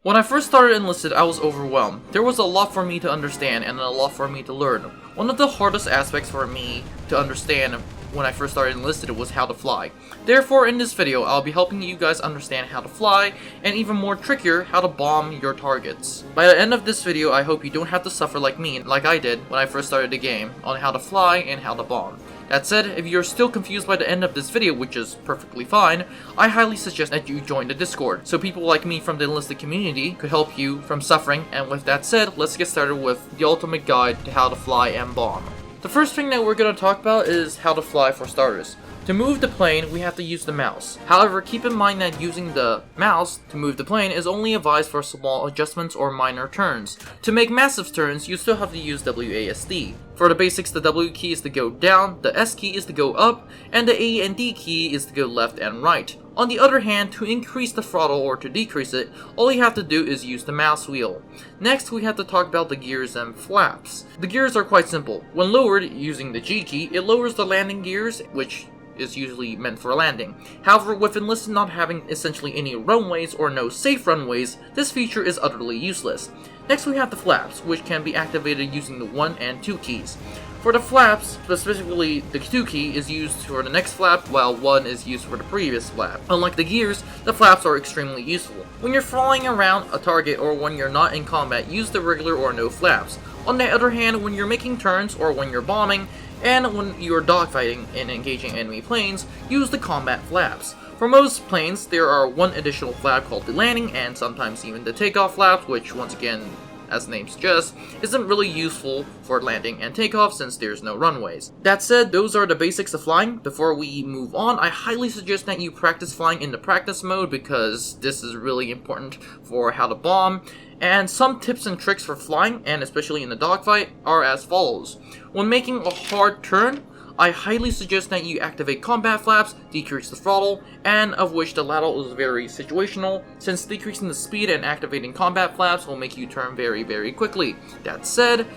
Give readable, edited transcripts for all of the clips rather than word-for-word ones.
When I first started Enlisted, I was overwhelmed. There was a lot for me to understand and a lot for me to learn. One of the hardest aspects for me to understand when I first started Enlisted was how to fly. Therefore, in this video, I'll be helping you guys understand how to fly, and even more trickier, how to bomb your targets. By the end of this video, I hope you don't have to suffer like me, like I did when I first started the game, on how to fly and how to bomb. That said, if you're still confused by the end of this video, which is perfectly fine, I highly suggest that you join the Discord, so people like me from the Enlisted community could help you from suffering. And with that said, let's get started with the ultimate guide to how to fly and bomb. The first thing that we're going to talk about is how to fly for starters. To move the plane, we have to use the mouse. However, keep in mind that using the mouse to move the plane is only advised for small adjustments or minor turns. To make massive turns, you still have to use WASD. For the basics, the W key is to go down, the S key is to go up, and the A and D key is to go left and right. On the other hand, to increase the throttle or to decrease it, all you have to do is use the mouse wheel. Next, we have to talk about the gears and flaps. The gears are quite simple. When lowered using the G key, it lowers the landing gears, which is usually meant for landing. However, with Enlisted not having essentially any runways or no safe runways, this feature is utterly useless. Next, we have the flaps, which can be activated using the 1 and 2 keys. For the flaps, specifically the 2 key is used for the next flap, while 1 is used for the previous flap. Unlike the gears, the flaps are extremely useful. When you're flying around a target or when you're not in combat, use the regular or no flaps. On the other hand, when you're making turns or when you're bombing, and when you're dogfighting and engaging enemy planes, use the combat flaps. For most planes, there are one additional flap called the landing and sometimes even the takeoff flaps, which once again, as the name suggests, isn't really useful for landing and takeoff since there's no runways. That said, those are the basics of flying. Before we move on, I highly suggest that you practice flying in the practice mode because this is really important for how to bomb. And some tips and tricks for flying, and especially in the dogfight, are as follows. When making a hard turn, I highly suggest that you activate combat flaps, decrease the throttle, and of which the latter is very situational, since decreasing the speed and activating combat flaps will make you turn very quickly. That said,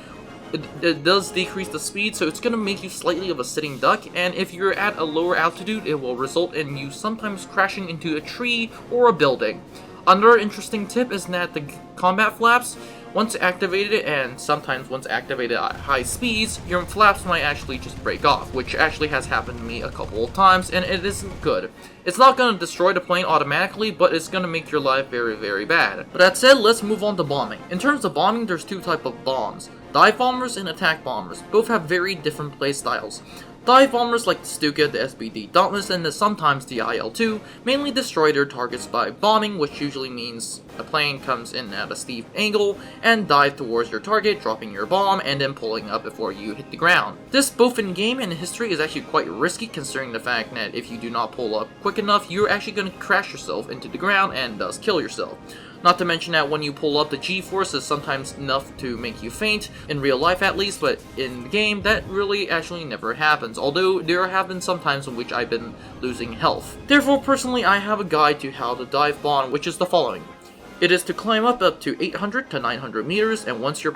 it does decrease the speed, so it's going to make you slightly of a sitting duck, and if you're at a lower altitude, it will result in you sometimes crashing into a tree or a building. Another interesting tip is that the combat flaps, once activated and sometimes once activated at high speeds, your flaps might actually just break off, which actually has happened to me a couple of times, and it isn't good. It's not going to destroy the plane automatically, but it's going to make your life very bad. But that said, let's move on to bombing. In terms of bombing, there's two types of bombs: dive bombers and attack bombers. Both have very different play styles. Dive bombers like the Stuka, the SBD Dauntless, and sometimes the IL-2 mainly destroy their targets by bombing, which usually means a plane comes in at a steep angle and dive towards your target, dropping your bomb, and then pulling up before you hit the ground. This, both in game and in history, is actually quite risky considering the fact that if you do not pull up quick enough, you're actually going to crash yourself into the ground and thus kill yourself. Not to mention that when you pull up, the G-force is sometimes enough to make you faint, in real life at least, but in the game, that really actually never happens, although there have been some times in which I've been losing health. Therefore, personally, I have a guide to how to dive bomb, which is the following. It is to climb up to 800 to 900 meters, and once you're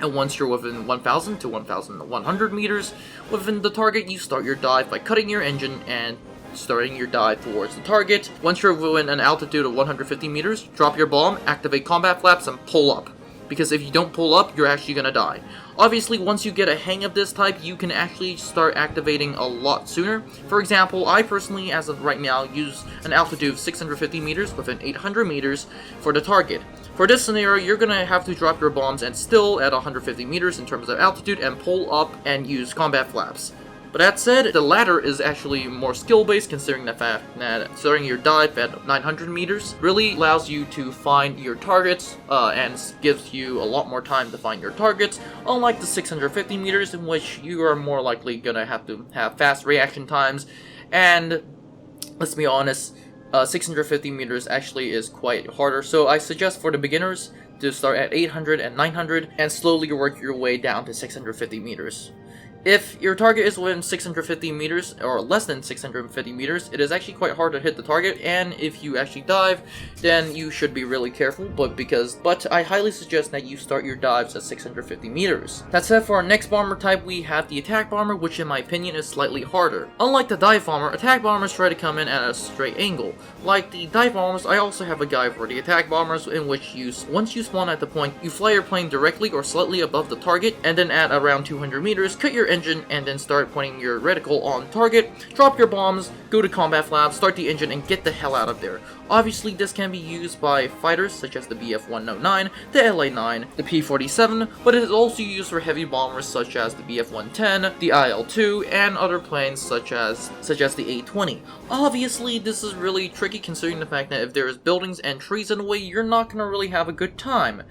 within 1000 to 1100 meters within the target, you start your dive by cutting your engine and starting your dive towards the target. Once you're within an altitude of 150 meters, drop your bomb, activate combat flaps, and pull up. Because if you don't pull up, you're actually gonna die. Obviously, once you get a hang of this type, you can actually start activating a lot sooner. For example, I personally, as of right now, use an altitude of 650 meters within 800 meters for the target. For this scenario, you're gonna have to drop your bombs and still at 150 meters in terms of altitude and pull up and use combat flaps. But that said, the latter is actually more skill-based considering the fact that starting your dive at 900 meters really allows you to find your targets and gives you a lot more time to find your targets, unlike the 650 meters in which you are more likely gonna have to have fast reaction times, and let's be honest, 650 meters actually is quite harder, so I suggest for the beginners to start at 800 and 900 and slowly work your way down to 650 meters. If your target is within 650 meters or less than 650 meters, it is actually quite hard to hit the target, and if you actually dive, then you should be really careful, but I highly suggest that you start your dives at 650 meters. That said, for our next bomber type, we have the attack bomber, which in my opinion is slightly harder. Unlike the dive bomber, attack bombers try to come in at a straight angle. Like the dive bombers, I also have a guide for the attack bombers in which once you spawn at the point, you fly your plane directly or slightly above the target, and then at around 200 meters, cut your engine and then start pointing your reticle on target, drop your bombs, go to combat flap, start the engine, and get the hell out of there. Obviously, this can be used by fighters such as the BF-109, the LA-9, the P-47, but it is also used for heavy bombers such as the BF-110, the IL-2, and other planes such as the A-20. Obviously, this is really tricky considering the fact that if there is buildings and trees in the way, you're not going to really have a good time.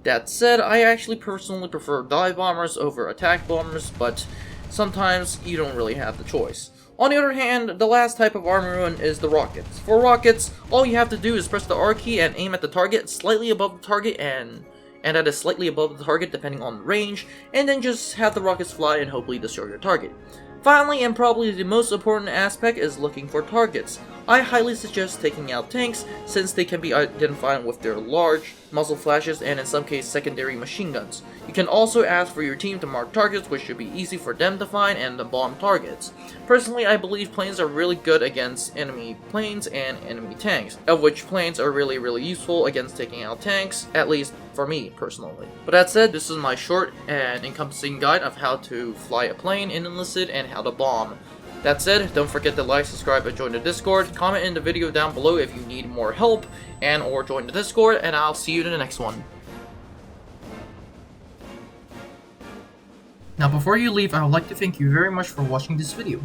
That said, I actually personally prefer dive bombers over attack bombers, but sometimes you don't really have the choice. On the other hand, the last type of armor ruin is the rockets. For rockets, all you have to do is press the R key and aim at the target slightly above the target and that is slightly above the target depending on the range, and then just have the rockets fly and hopefully destroy your target. Finally, and probably the most important aspect, is looking for targets. I highly suggest taking out tanks, since they can be identified with their large muzzle flashes and in some cases secondary machine guns. You can also ask for your team to mark targets, which should be easy for them to find and to bomb targets. Personally, I believe planes are really good against enemy planes and enemy tanks, of which planes are really useful against taking out tanks, at least for me personally. But that said, this is my short and encompassing guide of how to fly a plane in Enlisted and how to bomb. That said, don't forget to like, subscribe, and join the Discord. Comment in the video down below if you need more help and or join the Discord, and I'll see you in the next one. Now before you leave, I would like to thank you very much for watching this video.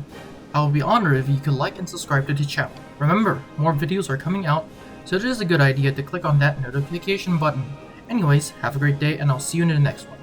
I would be honored if you could like and subscribe to the channel. Remember, more videos are coming out, so it is a good idea to click on that notification button. Anyways, have a great day, and I'll see you in the next one.